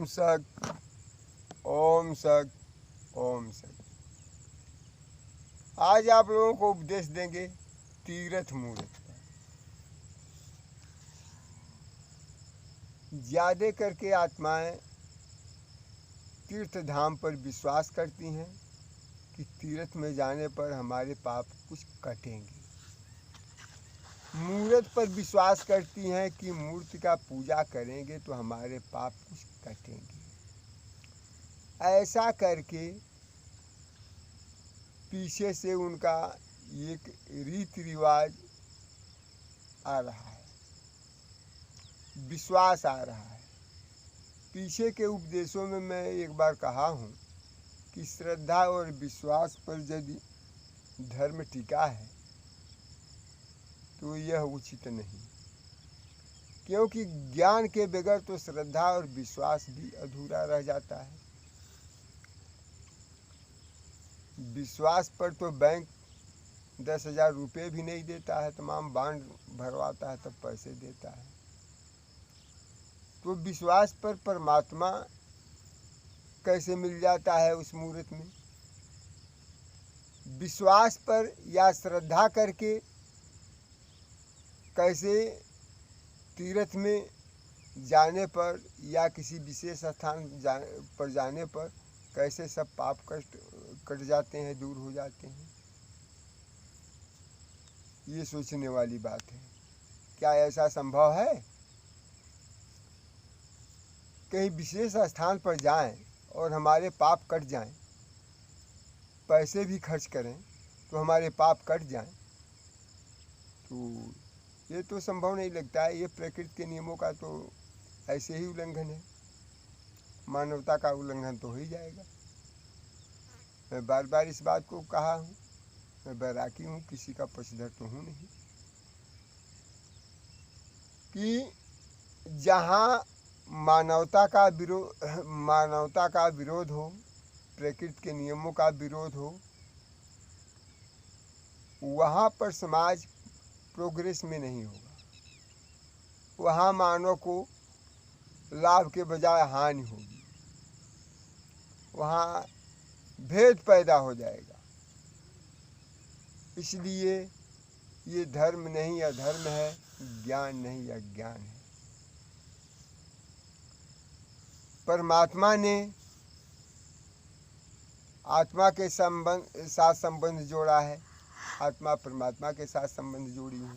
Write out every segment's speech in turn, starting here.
ओम सत ओम सत ओम सत। आज आप लोगों को उपदेश देंगे तीर्थ मुहूर्त का। ज्यादा करके आत्माएं तीर्थ धाम पर विश्वास करती हैं कि तीर्थ में जाने पर हमारे पाप कुछ कटेंगे। मूर्त पर विश्वास करती हैं कि मूर्ति का पूजा करेंगे तो हमारे पाप कुछ कटेंगे। ऐसा करके पीछे से उनका एक रीति रिवाज आ रहा है, विश्वास आ रहा है। पीछे के उपदेशों में मैं एक बार कहा हूँ कि श्रद्धा और विश्वास पर यदि धर्म टिका है तो यह उचित नहीं, क्योंकि ज्ञान के बगैर तो श्रद्धा और विश्वास भी अधूरा रह जाता है। विश्वास पर तो बैंक 10,000 रुपये भी नहीं देता है, तमाम बांड भरवाता है तब पैसे देता है। तो विश्वास पर परमात्मा कैसे मिल जाता है उस मुहूर्त में? विश्वास पर या श्रद्धा करके कैसे तीर्थ में जाने पर या किसी विशेष स्थान पर जाने पर कैसे सब पाप कष्ट कट जाते हैं, दूर हो जाते हैं? ये सोचने वाली बात है। क्या ऐसा संभव है? कहीं विशेष स्थान पर जाएं और हमारे पाप कट जाएं, पैसे भी खर्च करें तो हमारे पाप कट जाएं, तो ये तो संभव नहीं लगता है। ये प्रकृति के नियमों का तो ऐसे ही उल्लंघन है, मानवता का उल्लंघन तो हो ही जाएगा। मैं बार बार इस बात को कहा हूँ, मैं बैरागी हूँ, किसी का पक्षधर तो हूँ नहीं, कि जहाँ मानवता का विरोध हो, प्रकृति के नियमों का विरोध हो, वहाँ पर समाज प्रोग्रेस में नहीं होगा। वहाँ मानव को लाभ के बजाय हानि होगी, वहाँ भेद पैदा हो जाएगा। इसलिए ये धर्म नहीं अधर्म है, ज्ञान नहीं अज्ञान है। परमात्मा ने आत्मा के साथ संबंध जोड़ा है, आत्मा परमात्मा के साथ संबंध जोड़ी है।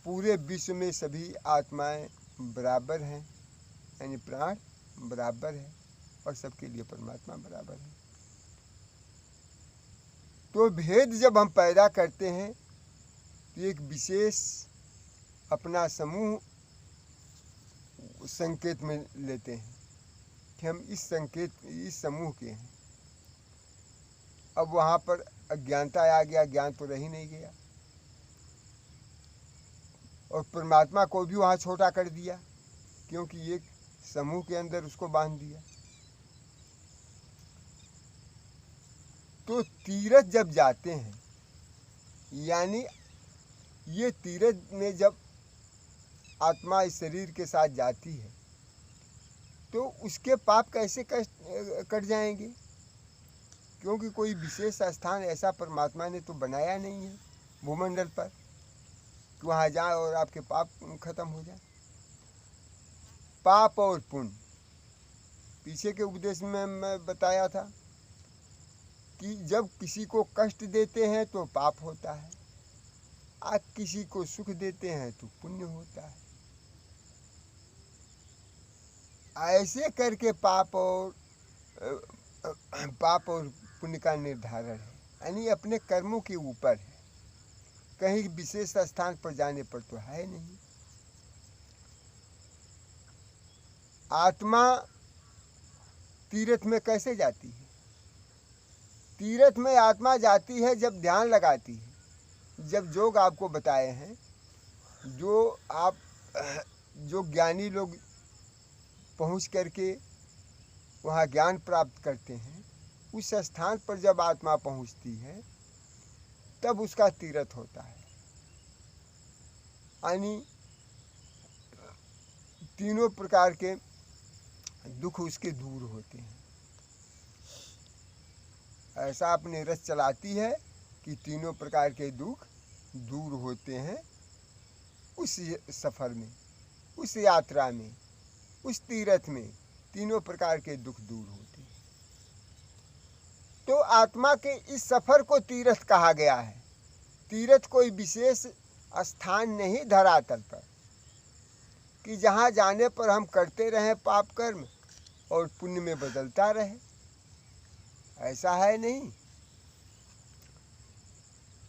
पूरे विश्व में सभी आत्माएं बराबर हैं, यानी प्राण बराबर है और सबके लिए परमात्मा बराबर है। तो भेद जब हम पैदा करते हैं तो एक विशेष अपना समूह संकेत में लेते हैं कि हम इस समूह के हैं। अब वहाँ पर अज्ञानता आ गया, ज्ञान तो रह ही नहीं गया, और परमात्मा को भी वहाँ छोटा कर दिया, क्योंकि एक समूह के अंदर उसको बांध दिया। तो तीर्थ जब जाते हैं, यानी ये तीर्थ में जब आत्मा इस शरीर के साथ जाती है तो उसके पाप कैसे कट जाएंगे? क्योंकि कोई विशेष स्थान ऐसा परमात्मा ने तो बनाया नहीं है भूमंडल पर कि वहाँ जाए और आपके पाप खत्म हो जाए। पाप और पुण्य, पीछे के उपदेश में मैं बताया था कि जब किसी को कष्ट देते हैं तो पाप होता है, आज किसी को सुख देते हैं तो पुण्य होता है। ऐसे करके पाप और पुण्य का निर्धारण है, यानी अपने कर्मों के ऊपर है, कहीं विशेष स्थान पर जाने पर तो है नहीं। आत्मा तीर्थ में कैसे जाती है? तीर्थ में आत्मा जाती है जब ध्यान लगाती है, जब जोग आपको बताए हैं, जो ज्ञानी लोग पहुँच करके वहाँ ज्ञान प्राप्त करते हैं, उस स्थान पर जब आत्मा पहुँचती है तब उसका तीर्थ होता है। यानी तीनों प्रकार के दुख उसके दूर होते हैं। ऐसा अपने रस चलाती है कि तीनों प्रकार के दुख दूर होते हैं उस सफ़र में, उस यात्रा में, उस तीर्थ में तीनों प्रकार के दुख दूर होते हैं। तो आत्मा के इस सफ़र को तीर्थ कहा गया है। तीर्थ कोई विशेष स्थान नहीं धरातल पर कि जहाँ जाने पर हम करते रहें पाप कर्म और पुण्य में बदलता रहे, ऐसा है नहीं।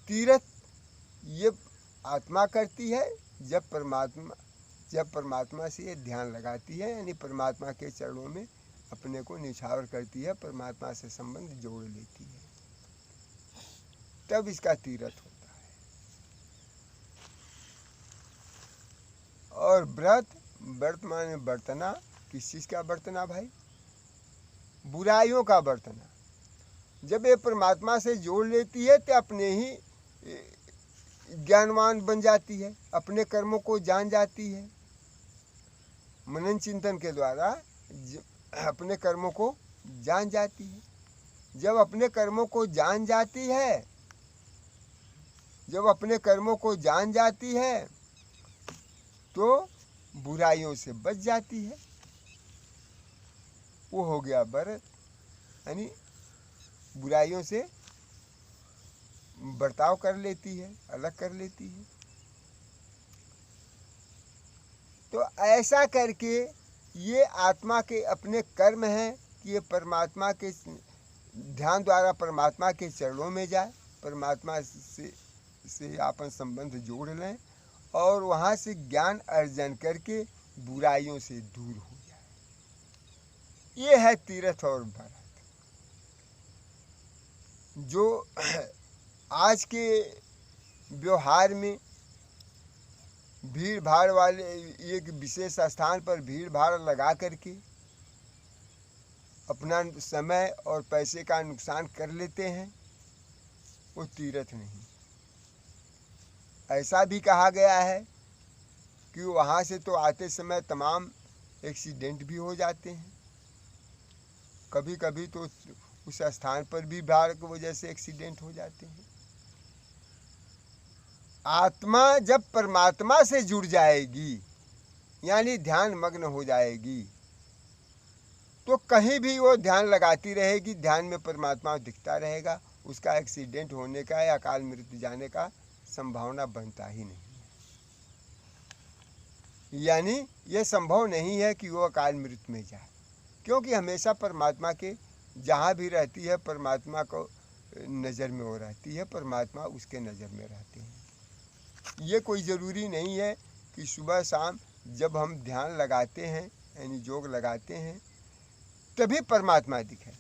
तीर्थ ये आत्मा करती है जब परमात्मा से ये ध्यान लगाती है, यानी परमात्मा के चरणों में अपने को निछावर करती है, परमात्मा से संबंध जोड़ लेती है, तब इसका तीर्थ होता है। और व्रत माने बर्तना, किस चीज़ का बर्तना भाई? बुराइयों का बर्तना। जब ये परमात्मा से जोड़ लेती है तो अपने ही ज्ञानवान बन जाती है, अपने कर्मों को जान जाती है। मनन चिंतन के द्वारा अपने कर्मों को जान जाती है। जब अपने कर्मों को जान जाती है, जब अपने कर्मों को जान जाती है तो बुराइयों से बच जाती है। वो हो गया व्रत, यानी बुराइयों से बर्ताव कर लेती है, अलग कर लेती है। तो ऐसा करके ये आत्मा के अपने कर्म हैं कि ये परमात्मा के ध्यान द्वारा परमात्मा के चरणों में जाए, परमात्मा से आपन संबंध जोड़ लें और वहाँ से ज्ञान अर्जन करके बुराइयों से दूर हो जाए। ये है तीर्थ और व्रत। जो आज के व्यवहार में भीड़ भाड़ वाले एक विशेष स्थान पर भीड़ भाड़ लगा करके अपना समय और पैसे का नुकसान कर लेते हैं, वो तीर्थ नहीं। ऐसा भी कहा गया है कि वहाँ से तो आते समय तमाम एक्सीडेंट भी हो जाते हैं। कभी कभी तो उस स्थान पर भी भाड़ की वजह से एक्सीडेंट हो जाते हैं। आत्मा जब परमात्मा से जुड़ जाएगी, यानी ध्यान मग्न हो जाएगी, तो कहीं भी वो ध्यान लगाती रहेगी, ध्यान में परमात्मा दिखता रहेगा, उसका एक्सीडेंट होने का या अकाल मृत्यु जाने का संभावना बनता ही नहीं है। यानी ये संभव नहीं है कि वो अकाल मृत्यु में जाए, क्योंकि हमेशा परमात्मा के जहाँ भी रहती है परमात्मा को नज़र में वो रहती है, परमात्मा उसके नज़र में रहते हैं। ये कोई ज़रूरी नहीं है कि सुबह शाम जब हम ध्यान लगाते हैं यानी योग लगाते हैं तभी परमात्मा दिखे।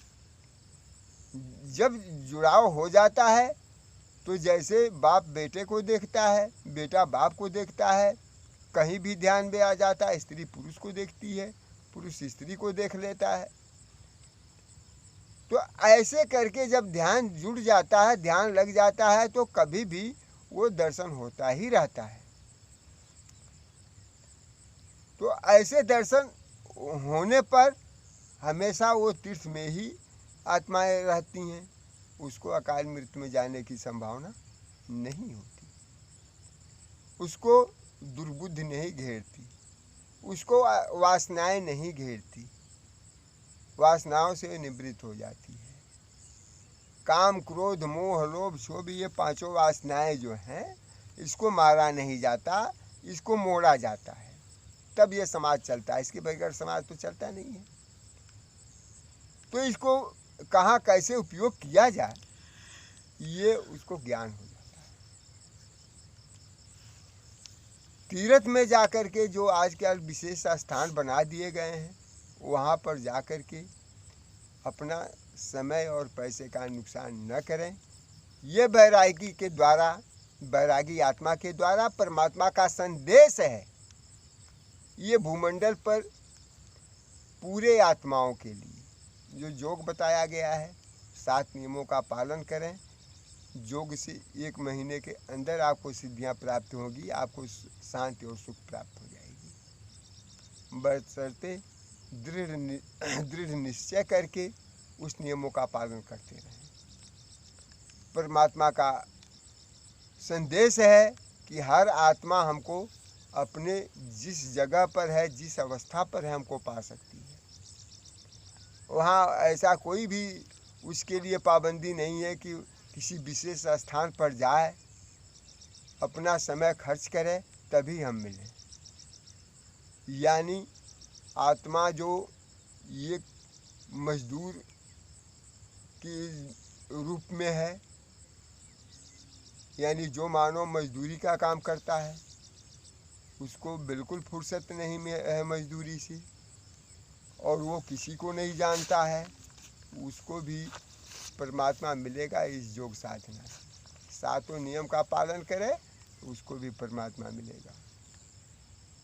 जब जुड़ाव हो जाता है तो जैसे बाप बेटे को देखता है, बेटा बाप को देखता है, कहीं भी ध्यान में आ जाता है, स्त्री पुरुष को देखती है, पुरुष स्त्री को देख लेता है। तो ऐसे करके जब ध्यान जुड़ जाता है, ध्यान लग जाता है, तो कभी भी वो दर्शन होता ही रहता है। तो ऐसे दर्शन होने पर हमेशा वो तीर्थ में ही आत्माएं रहती हैं, उसको अकाल मृत्यु में जाने की संभावना नहीं होती, उसको दुर्बुद्धि नहीं घेरती, उसको वासनाएं नहीं घेरती, वासनाओं से निवृत्त हो जाती है। काम क्रोध मोह लोभ क्षोभ ये पांचों वासनाएं जो हैं, इसको मारा नहीं जाता, इसको मोड़ा जाता है, तब ये समाज चलता है। इसके बगैर समाज तो चलता नहीं है। तो इसको कहाँ कैसे उपयोग किया जाए, ये उसको ज्ञान हो जाता है। तीर्थ में जाकर के जो आजकल विशेष स्थान बना दिए गए हैं, वहाँ पर जाकर के अपना समय और पैसे का नुकसान न करें। ये बैरागी के द्वारा, बैरागी आत्मा के द्वारा परमात्मा का संदेश है। ये भूमंडल पर पूरे आत्माओं के लिए जो योग बताया गया है, 7 नियमों का पालन करें। योग से 1 महीने के अंदर आपको सिद्धियां प्राप्त होगी, आपको शांति और सुख प्राप्त हो जाएगी, बशर्ते दृढ़ निश्चय करके उस नियमों का पालन करते रहें। परमात्मा का संदेश है कि हर आत्मा हमको अपने जिस जगह पर है, जिस अवस्था पर है, हमको पा सकती है। वहाँ ऐसा कोई भी उसके लिए पाबंदी नहीं है कि किसी विशेष स्थान पर जाए, अपना समय खर्च करे तभी हम मिलें। यानी आत्मा जो ये मजदूर के रूप में है, यानी जो मानव मजदूरी का काम करता है, उसको बिल्कुल फुर्सत नहीं है मजदूरी से, और वो किसी को नहीं जानता है, उसको भी परमात्मा मिलेगा इस योग साधना से। सातों नियम का पालन करे तो उसको भी परमात्मा मिलेगा।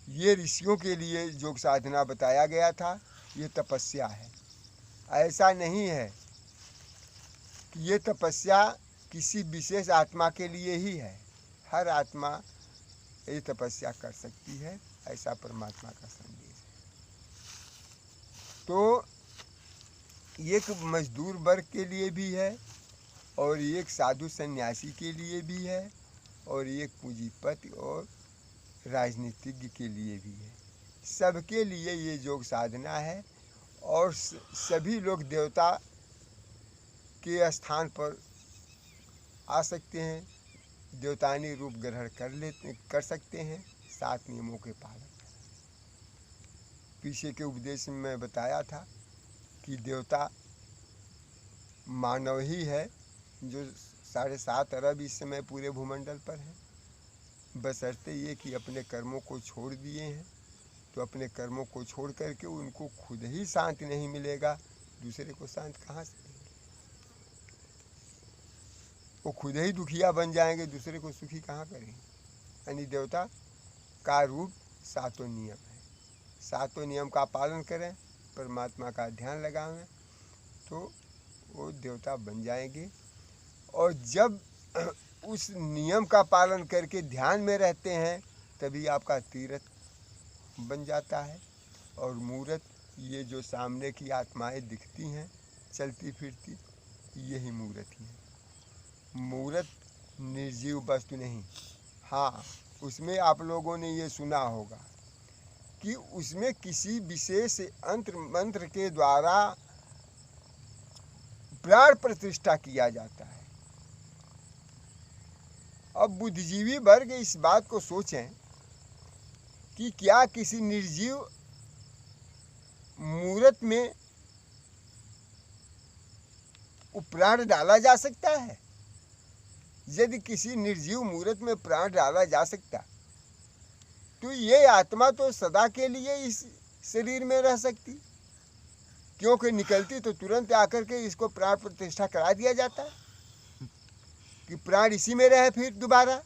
ये ऋषियों के लिए योग साधना बताया गया था, ये तपस्या है। ऐसा नहीं है कि ये तपस्या किसी विशेष आत्मा के लिए ही है, हर आत्मा ये तपस्या कर सकती है, ऐसा परमात्मा का संदेश है। तो एक मजदूर वर्ग के लिए भी है, और एक साधु सन्यासी के लिए भी है, और एक पूंजीपति और राजनीतिज्ञ के लिए भी है। सबके लिए ये योग साधना है, और सभी लोग देवता के स्थान पर आ सकते हैं, देवतानी रूप ग्रहण कर सकते हैं, 7 नियमों के पालन करें। पीछे के उपदेश में मैं बताया था कि देवता मानव ही है, जो 7.5 अरब इस समय पूरे भूमंडल पर हैं, बशर्ते ये कि अपने कर्मों को छोड़ दिए हैं। तो अपने कर्मों को छोड़ करके उनको खुद ही शांति नहीं मिलेगा, दूसरे को शांत कहाँ से देंगे? वो खुद ही दुखिया बन जाएंगे, दूसरे को सुखी कहाँ करेंगे? यानी देवता का रूप 7 नियम है। 7 नियम का पालन करें, परमात्मा का ध्यान लगावें, तो वो देवता बन जाएंगे। और जब उस नियम का पालन करके ध्यान में रहते हैं, तभी आपका तीर्थ बन जाता है। और मूर्त, ये जो सामने की आत्माएं दिखती हैं चलती फिरती, यही मूर्त ही है। मूर्त निर्जीव वस्तु नहीं। हाँ, उसमें आप लोगों ने ये सुना होगा कि उसमें किसी विशेष मंत्र के द्वारा प्राण प्रतिष्ठा किया जाता है। अब बुद्धिजीवी वर्ग इस बात को सोचें कि क्या किसी निर्जीव मूर्त में प्राण डाला जा सकता है? यदि किसी निर्जीव मूर्त में प्राण डाला जा सकता, तो ये आत्मा तो सदा के लिए इस शरीर में रह सकती, क्योंकि निकलती तो तुरंत आकर के इसको प्राण प्रतिष्ठा करा दिया जाता कि प्राण इसी में रहे फिर दोबारा।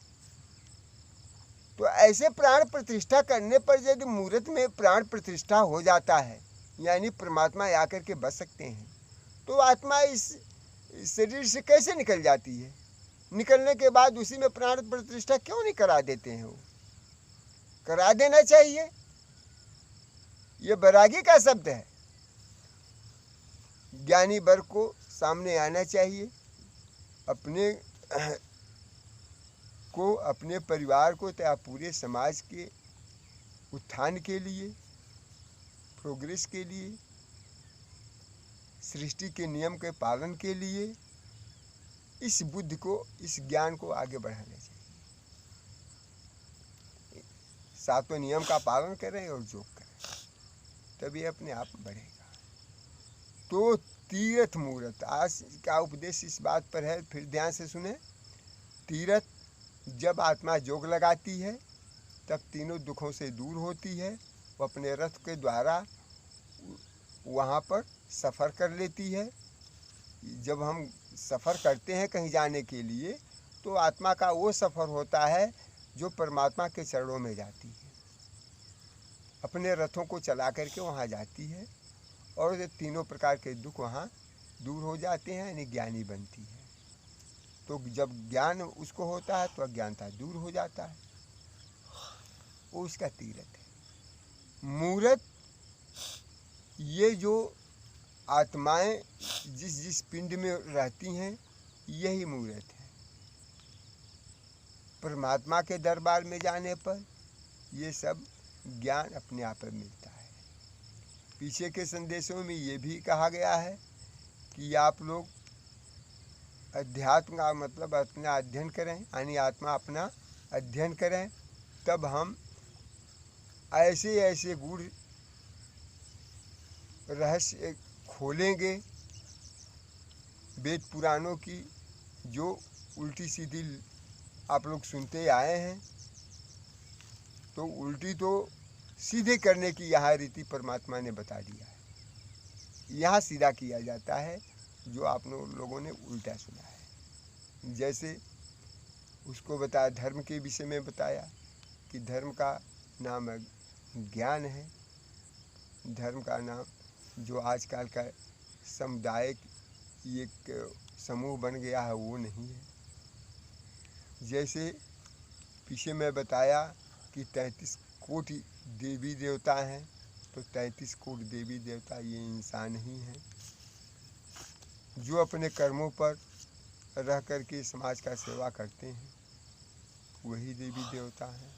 तो ऐसे प्राण प्रतिष्ठा करने पर यदि मूर्त में प्राण प्रतिष्ठा हो जाता है, यानी परमात्मा आकर के बस सकते हैं, तो आत्मा इस शरीर से कैसे निकल जाती है? निकलने के बाद उसी में प्राण प्रतिष्ठा क्यों नहीं करा देते हैं? वो करा देना चाहिए। ये बैरागी का शब्द है। ज्ञानी वर्ग को सामने आना चाहिए, अपने को, अपने परिवार को तथा पूरे समाज के उत्थान के लिए, प्रोग्रेस के लिए, सृष्टि के नियम के पालन के लिए इस बुद्धि को, इस ज्ञान को आगे बढ़ाना चाहिए। 7 नियम का पालन करें और योग करें, तभी अपने आप बढ़ेगा। तो तीर्थ मूर्त, आज का उपदेश इस बात पर है, फिर ध्यान से सुने। तीर्थ, जब आत्मा योग लगाती है तब तीनों दुखों से दूर होती है। वो अपने रथ के द्वारा वहाँ पर सफ़र कर लेती है। जब हम सफ़र करते हैं कहीं जाने के लिए, तो आत्मा का वो सफ़र होता है जो परमात्मा के चरणों में जाती है, अपने रथों को चला करके वहाँ जाती है, और ये तीनों प्रकार के दुख वहाँ दूर हो जाते हैं, यानी ज्ञानी बनती है। तो जब ज्ञान उसको होता है तो अज्ञानता दूर हो जाता है, वो उसका तीर्थ है। मूर्त ये जो आत्माएं जिस जिस पिंड में रहती हैं यही मूर्त है। परमात्मा के दरबार में जाने पर ये सब ज्ञान अपने आप में मिलता है। पीछे के संदेशों में ये भी कहा गया है कि आप लोग अध्यात्म का मतलब अपना अध्ययन करें, यानी आत्मा अपना अध्ययन करें, तब हम ऐसे ऐसे गूढ़ रहस्य खोलेंगे वेद पुराणों की, जो उल्टी सीधी आप लोग सुनते आए हैं। तो उल्टी तो सीधे करने की यहाँ रीति परमात्मा ने बता दिया है। यहाँ सीधा किया जाता है जो आप लोगों ने उल्टा सुना है। जैसे उसको बताया, धर्म के विषय में बताया कि धर्म का नाम ज्ञान है। धर्म का नाम जो आजकल का सामुदायिक एक समूह बन गया है वो नहीं है। जैसे पीछे मैं बताया कि 33 कोटि देवी देवता हैं, तो 33 कोटि देवी देवता ये इंसान ही हैं जो अपने कर्मों पर रह कर के समाज का सेवा करते हैं, वही देवी देवता हैं।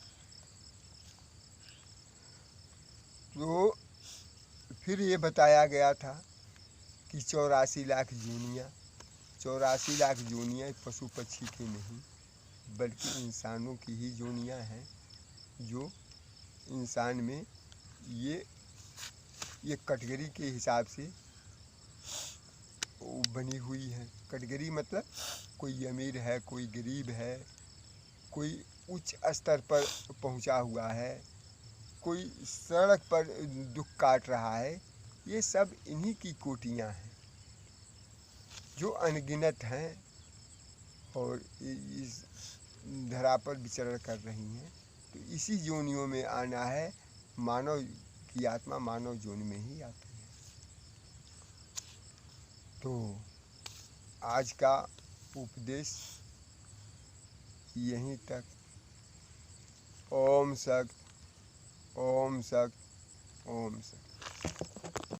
तो फिर ये बताया गया था कि 84 लाख जूनियाँ, 84 लाख जूनियाँ पशु पक्षी की नहीं बल्कि इंसानों की ही जूनियाँ हैं, जो इंसान में ये कैटेगरी के हिसाब से बनी हुई है। कैटेगरी मतलब कोई अमीर है, कोई गरीब है, कोई उच्च स्तर पर पहुंचा हुआ है, कोई सड़क पर दुख काट रहा है। ये सब इन्हीं की कोटियां हैं जो अनगिनत हैं और इस धरा पर विचरण कर रही हैं। तो इसी योनियों में आना है। मानव की आत्मा मानव योनि में ही आती है। तो आज का उपदेश यहीं तक। ओम सत, ओम सत, ओम सत।